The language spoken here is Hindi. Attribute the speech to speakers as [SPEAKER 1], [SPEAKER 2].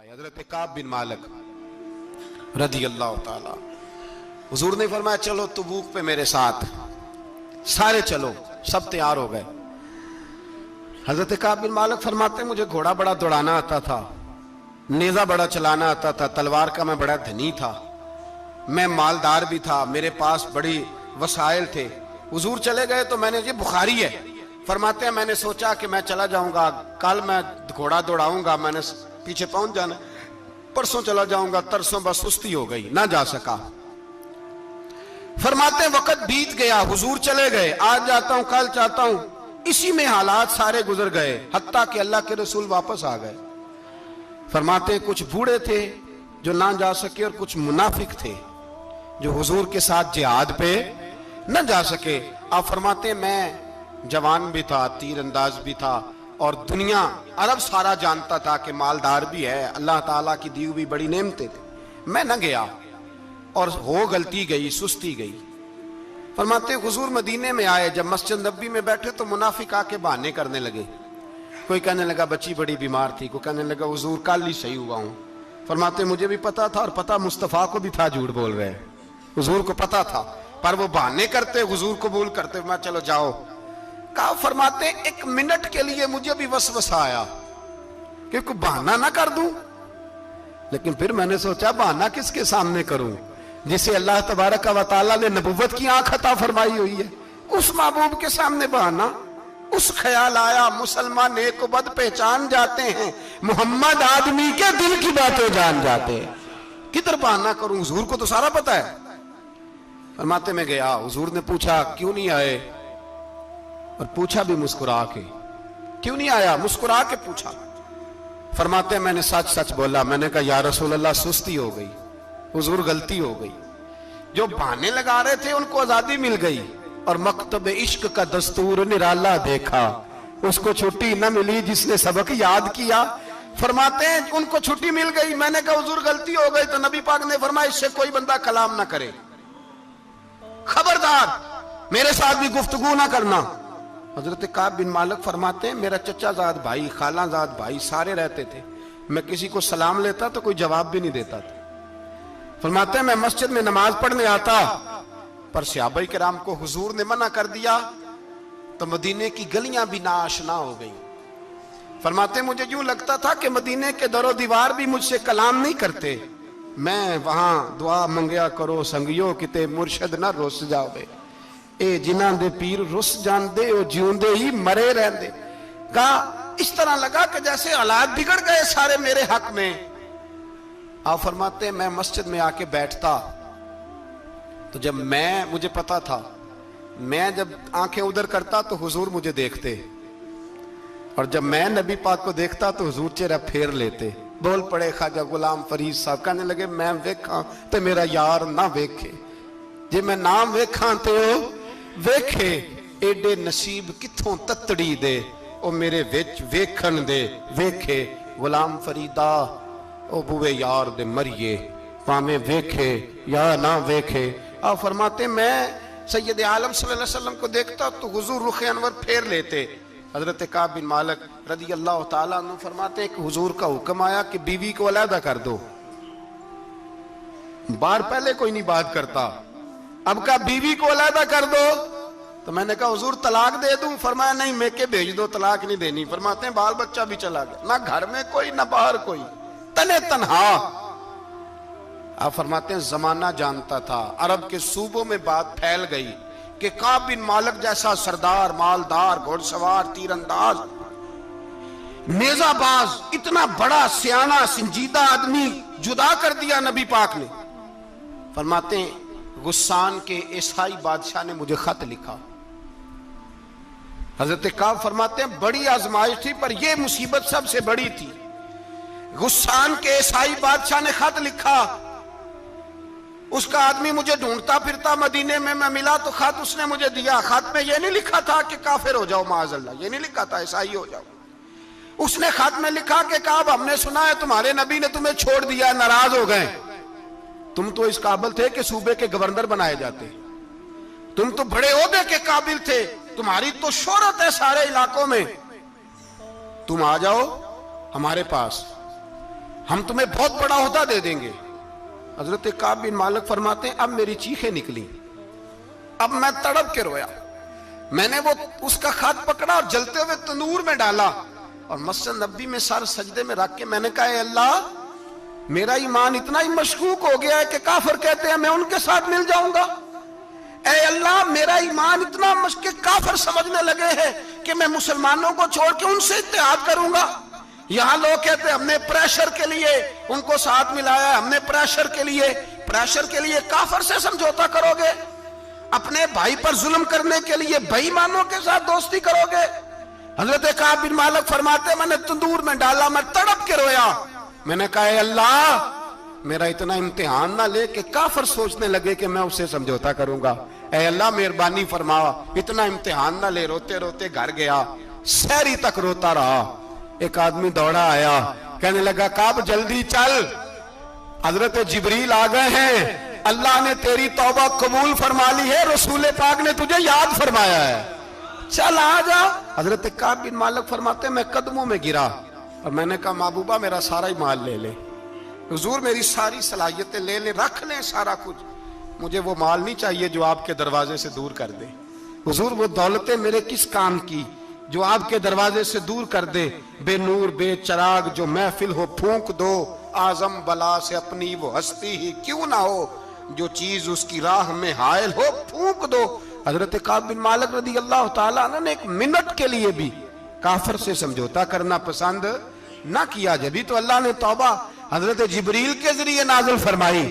[SPEAKER 1] हजरत काब बिन मालिक रदी अल्लाह ताला, हुजूर ने फरमाया चलो तबूक पे मेरे साथ, सारे चलो, सब तैयार हो गए। हजरत काब बिन मालिक फरमाते मुझे घोड़ा बड़ा दौड़ाना आता था, नेजा बड़ा चलाना आता था, तलवार का मैं बड़ा धनी था, मैं मालदार भी था, मेरे पास बड़ी वसाइल थे। हुजूर चले गए तो मैंने, ये बुखारी है, फरमाते हैं मैंने सोचा कि मैं चला जाऊंगा, कल मैं घोड़ा दौड़ाऊंगा, मैंने पीछे पहुंच जाना, परसों चला जाऊंगा, तरसों बस सुस्ती हो गई, ना जा सका। फरमाते हैं वक्त बीत गया, हुजूर चले गए, आज जाता हूं कल चाहता हूं, इसी में हालात सारे गुजर गए, हत्ता कि अल्लाह के रसूल वापस आ गए। फरमाते हैं कुछ बूढ़े थे जो ना जा सके और कुछ मुनाफिक थे जो हुजूर के साथ जिहाद पे न जा सके। आप फरमाते हैं मैं जवान भी था, तीर अंदाज भी था, और दुनिया अरब सारा जानता था कि मालदार भी है, अल्लाह ताला की दी हुई बड़ी नेमतें थी, मैं न गया और हो गलती गई, सुस्ती गई। फरमाते हुजूर मदीने में आए, जब मस्जिद नबी में बैठे तो मुनाफिक आके बहाने करने लगे, कोई कहने लगा बच्ची बड़ी बीमार थी, कोई कहने लगा हुजूर कल ही सही हुआ हूं। फरमाते मुझे भी पता था और पता मुस्तफा को भी था झूठ बोल रहे हैं, हुजूर को पता था, पर वो बहाने करते, हुजूर कबूल करते, मैं चलो जाओ। कहा फरमाते एक मिनट के लिए मुझे भी वसवसा आया कि कोई बहाना ना कर दूं, लेकिन फिर मैंने सोचा बहाना किसके सामने करूं, जिसे अल्लाह तबारक व तआला ने नबुव्वत की आंख अता फरमाई हुई है, उस महबूब के सामने बहाना। उस ख्याल आया मुसलमान नेक बद पहचान जाते हैं, मोहम्मद आदमी के दिल की बातें जान जाते हैं, किधर बहाना करूं, हुजूर को तो सारा पता है। फरमाते में गया, हुजूर ने पूछा क्यों नहीं आए, और पूछा भी मुस्कुरा के, क्यों नहीं आया, मुस्कुरा के पूछा। फरमाते मैंने सच सच बोला, मैंने कहा या रसूल अल्लाह सुस्ती हो गई, हुजूर गलती हो गई। जो बहाने लगा रहे थे उनको आजादी मिल गई, और मकतब इश्क का दस्तूर निराला देखा, उसको छुट्टी न मिली जिसने सबक याद किया। फरमाते हैं उनको छुट्टी मिल गई, मैंने कहा हुजूर गलती हो गई, तो नबी पाक ने फरमाया इससे कोई बंदा कलाम ना करे, खबरदार मेरे साथ भी गुफ्तगू ना करना। हजरत काब बिन मालिक फरमाते हैं मेरा चचाजाद भाई, खालाजाद भाई सारे रहते थे, मैं किसी को सलाम लेता तो कोई जवाब भी नहीं देता था। फरमाते हैं मैं मस्जिद में नमाज पढ़ने आता, पर सहाबा किराम को हुजूर ने मना कर दिया तो मदीने की गलियां भी नाआशना हो गई। फरमाते मुझे यूं लगता था कि मदीने के दरो दीवार भी मुझसे कलाम नहीं करते, मैं वहां दुआ मंगया करो संगियो किते मुर्शद ना रुस जावे, ए जिन्हां दे पीर रुस जांदे ओ जिउंदे ही मरे रहंदे। कहा इस तरह लगा कि जैसे हालात बिगड़ गए सारे मेरे हक में। आप फरमाते मैं मस्जिद में आके बैठता तो जब मुझे पता था, मैं जब आंखें उधर करता तो हुजूर मुझे देखते, और जब मैं नबी पाक को देखता तो हुजूर चेहरा फेर लेते। बोल पड़े ख्वाजा गुलाम फरीद साहब, कहने लगे मैं वेखा तो मेरा यार ना वेखे, जे मैं ना वेखा तो वेखे, एडे नसीब किथों ततड़ी दे ओ मेरे विच वेखन दे वेखे, गुलाम फरीदा ओ बुए यार दे मरिए भावे वेखे या ना वेखे। आप फरमाते मैं सैयद आलम सल्लल्लाहु अलैहि वसल्लम को देखता तो हुजूर रुख अनवर फेर लेते। हजरत काब बिन मालिक रदी अल्लाह ताला अन्हु फरमाते कि हुजूर का हुक्म आया कि बीवी को अलहदा कर दो, बाहर पहले कोई नहीं बात करता, अब का बीवी को अलहदा कर दो, तो मैंने कहा हुजूर तलाक दे दूं, फरमाया नहीं मेके भेज दो, तलाक नहीं देनी। फरमाते हैं बाल बच्चा भी चला गया, ना घर में कोई ना बाहर कोई, तने तन्हा। आप फरमाते हैं जमाना जानता था, अरब के सूबों में बात फैल गई कि काब बिन मालिक जैसा सरदार, मालदार, घोड़सवार, तीरंदाज, नेजाबाज, इतना बड़ा सियाना संजीदा आदमी जुदा कर दिया नबी पाक ने। फरमाते हैं गुस्सान के ईसाई बादशाह ने मुझे खत लिखा। हजरत काब फरमाते हैं बड़ी आजमाइश थी, पर यह मुसीबत सबसे बड़ी थी। गुस्सान के ईसाई बादशाह ने खत लिखा, उसका आदमी मुझे ढूंढता फिरता मदीने में, मैं मिला तो खत उसने मुझे दिया। खत में यह नहीं लिखा था कि काफिर हो जाओ माअज़ल्लाह, ये नहीं लिखा था ईसाई हो जाओ। उसने खत में लिखा कि काब हमने सुना है तुम्हारे नबी ने तुम्हें छोड़ दिया, नाराज हो गए, तुम तो इस काबिल थे कि सूबे के गवर्नर बनाए जाते, तुम तो बड़े ओहदे के काबिल थे, तुम्हारी तो शोहरत है सारे इलाकों में, तुम आ जाओ हमारे पास, हम तुम्हें बहुत बड़ा ओहदा दे देंगे। हजरत काब बिन मालिक फरमाते हैं, अब मेरी चीखें निकली, अब मैं तड़प के रोया। मैंने वो उसका खत पकड़ा और जलते हुए तंदूर में डाला और मस्जिद नबी में सर सजदे में रख के मैंने कहा, अल्लाह, मेरा ईमान इतना ही मशकूक हो गया है कि काफिर कहते हैं मैं उनके साथ मिल जाऊंगा। ऐ अल्लाह, मेरा ईमान इतना मशकूक, काफिर समझने लगे हैं कि मैं मुसलमानों को छोड़ के उनसे इत्तेहाद करूंगा। यहां लोग कहते हैं हमने प्रेशर के लिए उनको साथ मिलाया, हमने प्रेशर के लिए काफिर से समझौता करोगे, अपने भाई पर जुल्म करने के लिए बेईमानों के साथ दोस्ती करोगे। हजरत काब बिन मालिक फरमाते, मैंने तंदूर में डाला, मैं तड़प के रोया। मैंने कहा, अल्लाह, मेरा इतना इम्तिहान ना ले कि काफिर सोचने लगे कि मैं उससे समझौता करूंगा। ऐ अल्लाह, मेहरबानी फरमा, इतना इम्तिहान ना ले। रोते रोते घर गया, सहरी तक रोता रहा। एक आदमी दौड़ा आया, कहने लगा, काब जल्दी चल, हजरत जिब्रील आ गए हैं, अल्लाह ने तेरी तौबा कबूल फरमा ली है, रसूल पाक ने तुझे याद फरमाया है, चल आ जा। हजरत काब बिन मालिक फरमाते, मैं कदमों में गिरा और मैंने कहा, महबूबा, मेरा सारा ही माल ले ले, हुजूर मेरी सारी सलाहियतें ले ले, रख ले सारा कुछ, मुझे वो माल नहीं चाहिए जो आपके दरवाजे से दूर कर दे। हुजूर वो दौलतें मेरे किस काम की जो आपके दरवाजे से दूर कर दे। बेनूर बेचराग जो महफिल हो फूंक दो, आजम बला से अपनी वो हस्ती ही क्यों ना हो, जो चीज उसकी राह में हायल हो फूंक दो। हजरत काब बिन मालिक रदी अल्लाह तआला अन्हु ने एक मिनट के लिए भी काफिर से समझौता करना पसंद ना किया। जब भी तो अल्लाह ने तौबा हजरत जिब्रील के जरिए नाज़िल फरमाई।